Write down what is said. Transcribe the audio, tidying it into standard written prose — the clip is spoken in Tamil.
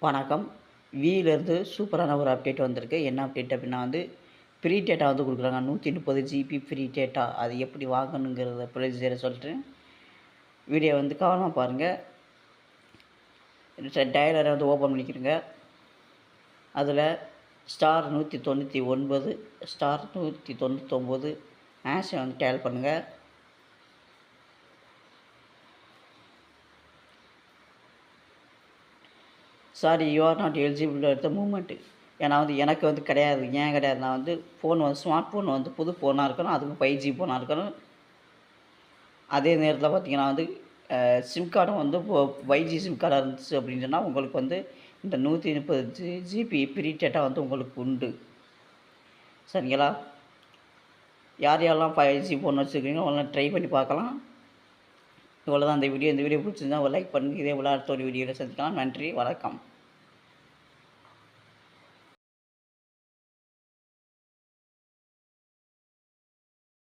வணக்கம். வியிலேருந்து சூப்பரான ஒரு அப்டேட் வந்திருக்கு. என்ன அப்டேட் அப்டின்னா ஃப்ரீ டேட்டா குடுக்குறாங்க. 130 ஜிபி ஃப்ரீ டேட்டா. அது எப்படி வாங்கணுங்கிறத ப்ரொசீஜர சொல்றேன். வீடியோ கவனமா பாருங்க. டயலர ஓப்பன் பண்ணிக்கிறங்க. அதில *199 *199 ஹேஷ டயல் பண்ணுங்க. Sorry you are not eligible at the moment. ஏன்னா எனக்கு கிடையாது. ஏன் கிடையாது? நான் ஃபோன் ஸ்மார்ட் ஃபோன் புது ஃபோனாக இருக்கணும். அதுவும் 5G ஃபோனாக இருக்கணும். அதே நேரத்தில் பார்த்தீங்கன்னா சிம் கார்டும் இப்போ 5G சிம் கார்டாக இருந்துச்சு அப்படின்னு சொன்னால் உங்களுக்கு இந்த 130 ஜிபி ஃப்ரீ டேட்டா உங்களுக்கு உண்டு. சரிங்களா? யார் யாரெல்லாம் 5G ஃபோன் வச்சுருக்கீங்களோ அவங்களாம் ட்ரை பண்ணி பார்க்கலாம். இவ்வளோ தான் இந்த வீடியோ. இந்த வீடியோ பிடிச்சிருந்தா ஒரு லைக் பண்ணுங்கள். இதே போல் அடுத்த ஒரு வீடியோவில் சந்திக்கலாம். நன்றி, வணக்கம்.